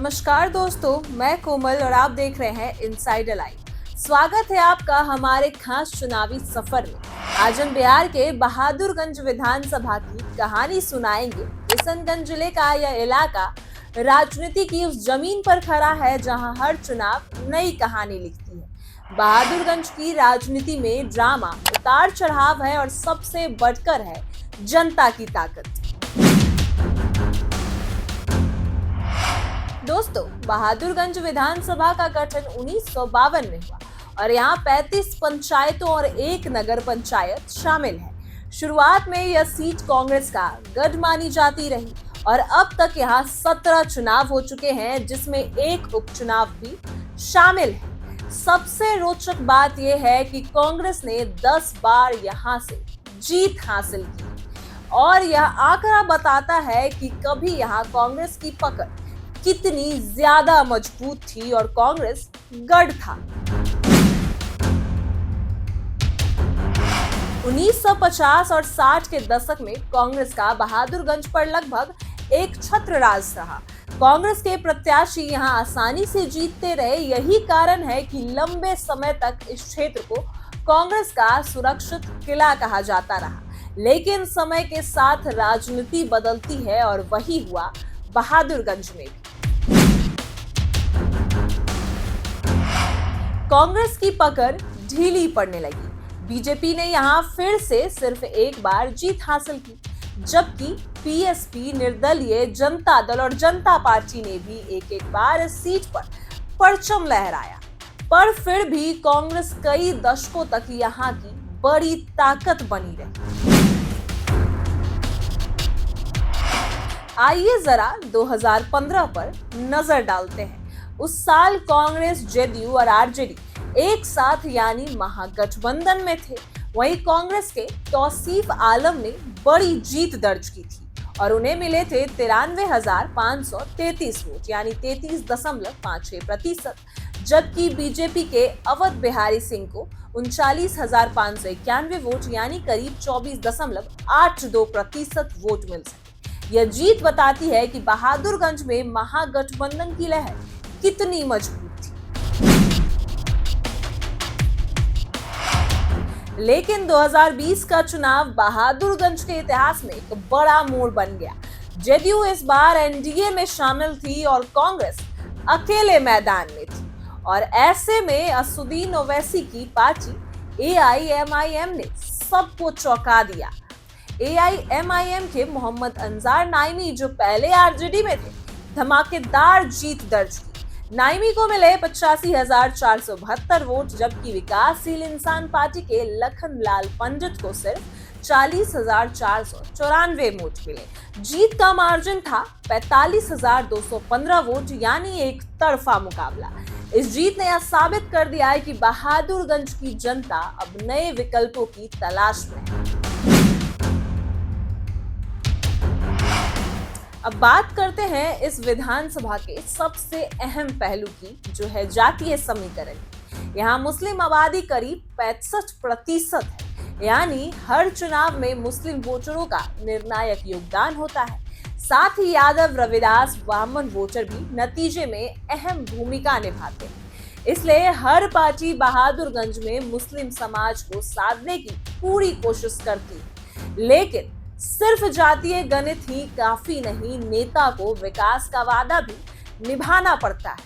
नमस्कार दोस्तों, मैं कोमल और आप देख रहे हैं इनसाइडर लाइव। स्वागत है आपका हमारे खास चुनावी सफर में। आज हम बिहार के बहादुरगंज विधानसभा की कहानी सुनाएंगे। किशनगंज जिले का यह इलाका राजनीति की उस जमीन पर खड़ा है जहां हर चुनाव नई कहानी लिखती है। बहादुरगंज की राजनीति में ड्रामा, उतार चढ़ाव है और सबसे बढ़कर है जनता की ताकत। दोस्तों, बहादुरगंज विधानसभा का गठन 1952 में हुआ और यहाँ 35 पंचायतों और एक नगर पंचायत शामिल है। शुरुआत में यह सीट कांग्रेस का गढ़ मानी जाती रही और अब तक यहाँ 17 चुनाव हो चुके हैं, जिसमें एक उपचुनाव भी शामिल है। सबसे रोचक बात यह है कि कांग्रेस ने 10 बार यहाँ से जीत हासिल की और यह आंकड़ा बताता है कि कभी यहाँ कांग्रेस की पकड़ कितनी ज्यादा मजबूत थी और कांग्रेस गढ़ था। 1950 और 60 के दशक में कांग्रेस का बहादुरगंज पर लगभग एक छत्र राज रहा। कांग्रेस के प्रत्याशी यहां आसानी से जीतते रहे। यही कारण है कि लंबे समय तक इस क्षेत्र को कांग्रेस का सुरक्षित किला कहा जाता रहा। लेकिन समय के साथ राजनीति बदलती है और वही हुआ बहादुरगंज में भी। कांग्रेस की पकड़ ढीली पड़ने लगी। बीजेपी ने यहां फिर से सिर्फ एक बार जीत हासिल की, जबकि पीएसपी, निर्दलीय, जनता दल और जनता पार्टी ने भी एक बार इस सीट पर परचम लहराया। पर फिर भी कांग्रेस कई दशकों तक यहां की बड़ी ताकत बनी रही। आइए जरा 2015 पर नजर डालते हैं। उस साल कांग्रेस, जेडीयू और आरजेडी एक साथ यानी महागठबंधन में थे। वहीं कांग्रेस के तौसीफ आलम ने बड़ी जीत दर्ज की थी और उन्हें मिले थे 93,533 वोट यानी 33.56%, जबकि बीजेपी के अवध बिहारी सिंह को 39,591 वोट यानी करीब 24.82% वोट मिल सके। यह जीत बताती है कि बहादुरगंज में महागठबंधन की लहर कितनी मजबूत थी। लेकिन 2020 का चुनाव बहादुरगंज के इतिहास में एक बड़ा मोड़ बन गया। जेडीयू इस बार एनडीए में शामिल थी और कांग्रेस अकेले मैदान में थी और ऐसे में असदुद्दीन ओवैसी की पार्टी एआईएमआईएम ने सबको चौंका दिया। एआईएमआईएम के मोहम्मद अंजार नाइमी, जो पहले आरजेडी में थे, धमाकेदार जीत दर्ज की। नाइमी को मिले 85,472 वोट, जबकि विकासशील इंसान पार्टी के लखन लाल पंडित को सिर्फ 40,494 वोट मिले। जीत का मार्जिन था 45,215 वोट यानी एक तरफा मुकाबला। इस जीत ने यह साबित कर दिया है कि बहादुरगंज की जनता अब नए विकल्पों की तलाश में है। अब बात करते हैं इस विधानसभा के सबसे अहम पहलू की, जो है जातीय समीकरण। यहाँ मुस्लिम आबादी करीब 65% है, यानी हर चुनाव में मुस्लिम वोटरों का निर्णायक योगदान होता है। साथ ही यादव, रविदास, ब्राह्मण वोटर भी नतीजे में अहम भूमिका निभाते हैं। इसलिए हर पार्टी बहादुरगंज में मुस्लिम समाज को साधने की पूरी कोशिश करती है। लेकिन सिर्फ जातीय गणित ही काफी नहीं, नेता को विकास का वादा भी निभाना पड़ता है।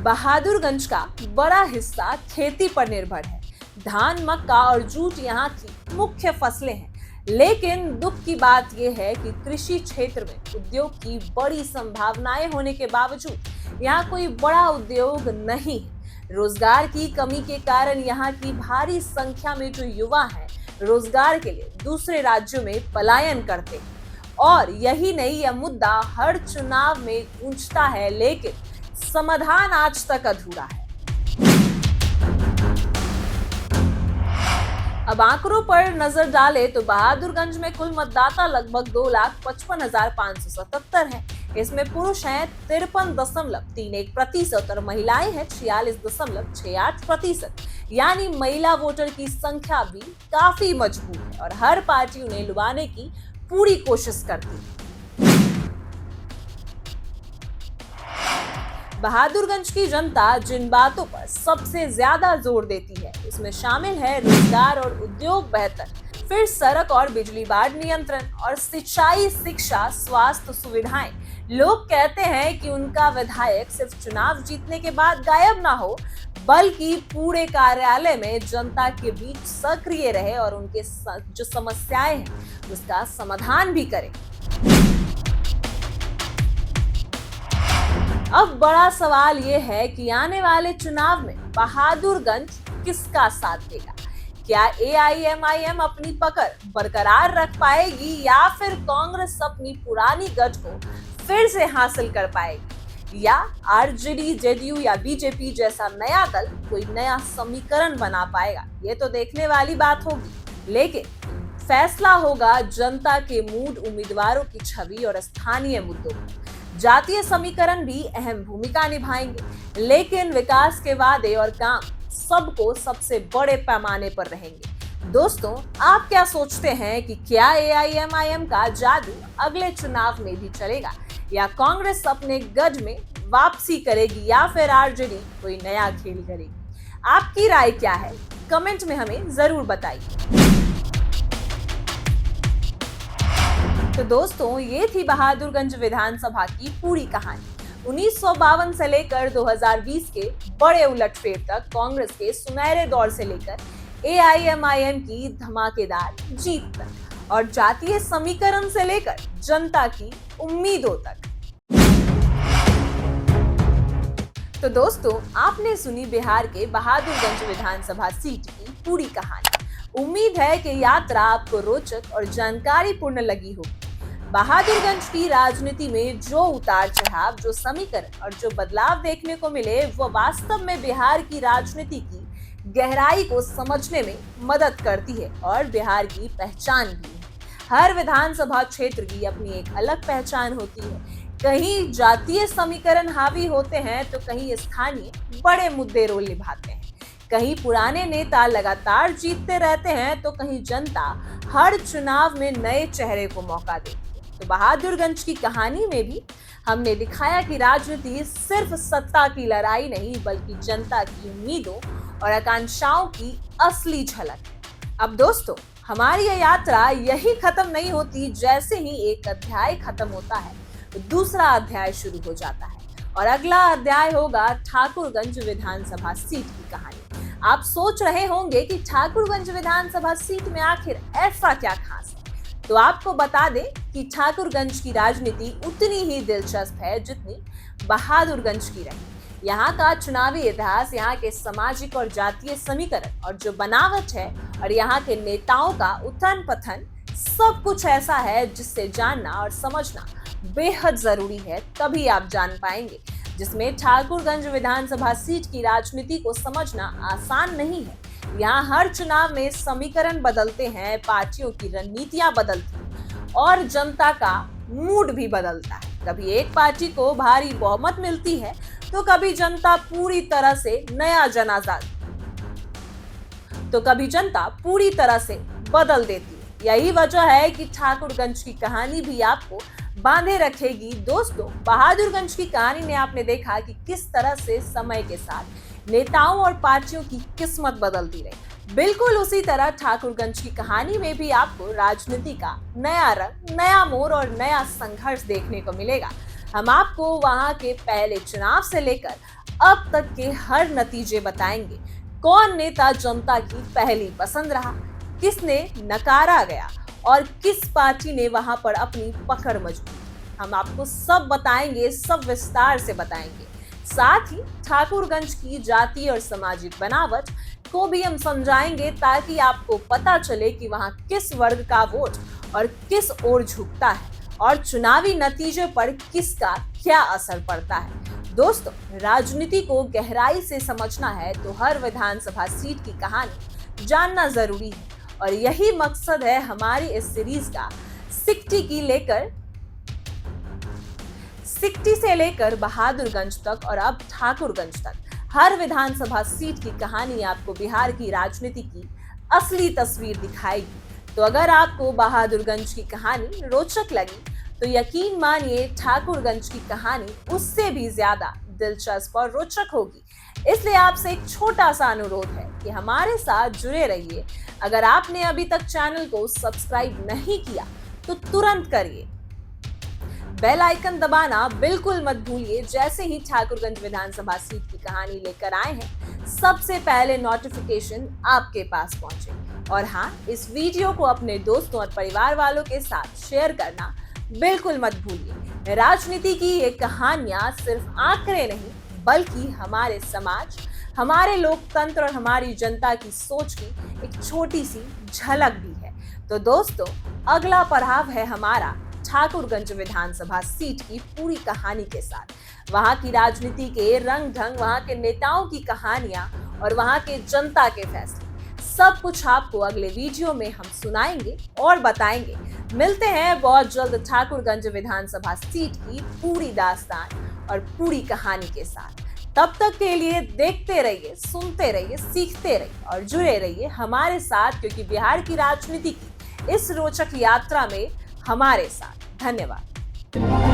बहादुरगंज का बड़ा हिस्सा खेती पर निर्भर है। धान, मक्का और जूट यहाँ की मुख्य फसलें हैं। लेकिन दुख की बात यह है कि कृषि क्षेत्र में उद्योग की बड़ी संभावनाएं होने के बावजूद यहाँ कोई बड़ा उद्योग नहीं है। रोजगार की कमी के कारण यहाँ की भारी संख्या में जो युवा हैं, रोजगार के लिए दूसरे राज्यों में पलायन करते हैं। और यही नहीं, यह मुद्दा हर चुनाव में गूंजता है, लेकिन समाधान आज तक अधूरा है। अब आंकड़ों पर नजर डालें तो बहादुरगंज में कुल मतदाता लगभग 2,55,577 हैं। इसमें पुरुष हैं 53.31% और महिलाएं हैं 46.68%। यानी महिला वोटर की संख्या भी काफी मजबूत है और हर पार्टी उन्हें लुभाने की पूरी कोशिश करती है। बहादुरगंज की जनता जिन बातों पर सबसे ज्यादा जोर देती है उसमें शामिल है रोजगार और उद्योग बेहतर, फिर सड़क और बिजली बाढ़ नियंत्रण और सिंचाई, शिक्षा, स्वास्थ्य सुविधाएं। लोग कहते हैं कि उनका विधायक सिर्फ चुनाव जीतने के बाद गायब ना हो, बल्कि पूरे कार्यालय में जनता के बीच सक्रिय रहे और उनके जो समस्याएं हैं उसका समाधान भी करे। अब बड़ा सवाल ये है कि आने वाले चुनाव में बहादुरगंज किसका साथ देगा? क्या AIMIM अपनी पकड़ बरकरार रख पाएगी या फिर कांग्रेस अपनी पुरानी गढ़ को फिर से हासिल कर पाएगी, या RJD, JDU या BJP जैसा नया दल कोई नया समीकरण बना पाएगा? ये तो देखने वाली बात होगी, लेकिन फैसला होगा जनता के मूड, उम्मीदवारों की छवि और स्थानीय मुद्दों पर। जातीय समीकरण भी अहम भूमिका निभाएंगे, लेकिन विकास के वादे और काम सबको सबसे बड़े पैमाने पर रहेंगे। दोस्तों, आप क्या सोचते हैं कि क्या AIMIM का जादू अगले चुनाव में भी चलेगा, या कांग्रेस अपने गढ़ में वापसी करेगी, या फिर RJD कोई नया खेल करेगी? आपकी राय क्या है? कमेंट में हमें जरूर बताइए। तो दोस्तों, ये थी बहादुरगंज विधानसभा की पूरी कहानी। 1952 से लेकर 2020 के बड़े उलटफेर तक, कांग्रेस के सुनहरे दौर से लेकर AIMIM की धमाकेदार जीत तक, और जातीय समीकरण से लेकर जनता की उम्मीदों तक। तो दोस्तों, आपने सुनी बिहार के बहादुरगंज विधानसभा सीट की पूरी कहानी। उम्मीद है कि यात्रा आपको रोचक और जानकारी पूर्ण लगी होगी। बहादुरगंज की राजनीति में जो उतार चढ़ाव, जो समीकरण और जो बदलाव देखने को मिले, वो वास्तव में बिहार की राजनीति की गहराई को समझने में मदद करती है और बिहार की पहचान भी है। हर विधानसभा क्षेत्र की अपनी एक अलग पहचान होती है। कहीं जातीय समीकरण हावी होते हैं तो कहीं स्थानीय बड़े मुद्दे रोल निभाते हैं। कहीं पुराने नेता लगातार जीतते रहते हैं तो कहीं जनता हर चुनाव में नए चेहरे को मौका देती है। तो बहादुरगंज की कहानी में भी हमने दिखाया कि राजनीति सिर्फ सत्ता की लड़ाई नहीं, बल्कि जनता की उम्मीदों और आकांक्षाओं की असली झलक है। अब दोस्तों, हमारी यह यात्रा यही खत्म नहीं होती। जैसे ही एक अध्याय खत्म होता है तो दूसरा अध्याय शुरू हो जाता है, और अगला अध्याय होगा ठाकुरगंज विधानसभा सीट की कहानी। आप सोच रहे होंगे कि ठाकुरगंज विधानसभा सीट में आखिर ऐसा क्या खास है, तो आपको बता दें कि ठाकुरगंज की राजनीति उतनी ही दिलचस्प है जितनी बहादुरगंज की रही। यहाँ का चुनावी इतिहास, यहाँ के सामाजिक और जातीय समीकरण और जो बनावट है, और यहाँ के नेताओं का उथन पथन, सब कुछ ऐसा है जिससे जानना और समझना बेहद जरूरी है। तभी आप जान पाएंगे, जिसमें ठाकुरगंज विधानसभा सीट की राजनीति को समझना आसान नहीं है। यहाँ हर चुनाव में समीकरण बदलते हैं, पार्टियों की रणनीतियां बदलती हैं और जनता का मूड भी बदलता है। कभी एक पार्टी को भारी बहुमत मिलती है तो कभी जनता पूरी तरह से बदल देती है। यही वजह है कि ठाकुरगंज की कहानी भी आपको बांधे रखेगी। दोस्तों, बहादुरगंज की कहानी में आपने देखा कि किस तरह से समय के साथ नेताओं और पार्टियों की किस्मत बदलती रही। बिल्कुल उसी तरह ठाकुरगंज की कहानी में भी आपको राजनीति का नया रंग, नया मोड़ और नया संघर्ष देखने को मिलेगा। हम आपको वहां के पहले चुनाव से लेकर अब तक के हर नतीजे बताएंगे। कौन नेता जनता की पहली पसंद रहा, किसने नकारा गया और किस पार्टी ने वहां पर अपनी पकड़ मजबूत। हम आपको सब बताएंगे, सब विस्तार से बताएंगे। साथ ही ठाकुरगंज की जातीय और सामाजिक बनावट को भी हम समझाएंगे, ताकि आपको पता चले कि वहां किस वर्ग का वोट और किस ओर झुकता है और चुनावी नतीजे पर किसका क्या असर पड़ता है। दोस्तों, राजनीति को गहराई से समझना है तो हर विधानसभा सीट की कहानी जानना जरूरी है, और यही मकसद है हमारी इस सीरीज का। सिकटी से लेकर बहादुरगंज तक और अब ठाकुरगंज तक, हर विधानसभा सीट की कहानी आपको बिहार की राजनीति की असली तस्वीर दिखाएगी। तो अगर आपको बहादुरगंज की कहानी रोचक लगी तो यकीन मानिए ठाकुरगंज की कहानी उससे भी ज्यादा दिलचस्प और रोचक होगी। इसलिए आपसे एक छोटा सा अनुरोध है कि हमारे साथ जुड़े रहिए। अगर आपने अभी तक चैनल को सब्सक्राइब नहीं किया तो तुरंत करिए, बेल आइकन दबाना बिल्कुल मत भूलिए। जैसे ही ठाकुरगंज विधानसभा सीट की कहानी लेकर आए हैं, सबसे पहले नोटिफिकेशन आपके पास पहुंचे। और हाँ, इस वीडियो को अपने दोस्तों और परिवार वालों के साथ शेयर करना बिल्कुल मत भूलिए। राजनीति की ये कहानियां सिर्फ आंकड़े नहीं, बल्कि हमारे समाज, हमारे लोकतंत्र और हमारी जनता की सोच की एक छोटी सी झलक भी है। तो दोस्तों, अगला पड़ाव है हमारा ठाकुरगंज विधानसभा सीट की पूरी कहानी के साथ। वहां की राजनीति के रंग ढंग, वहां के नेताओं की कहानियां और वहां के जनता के फैसले, सब कुछ आपको अगले वीडियो में हम सुनाएंगे और बताएंगे। मिलते हैं बहुत जल्द ठाकुरगंज विधानसभा सीट की पूरी दास्तान और पूरी कहानी के साथ। तब तक के लिए देखते रहिए, सुनते रहिए, सीखते रहिए और जुड़े रहिए हमारे साथ, क्योंकि बिहार की राजनीति की इस रोचक यात्रा में हमारे साथ। धन्यवाद।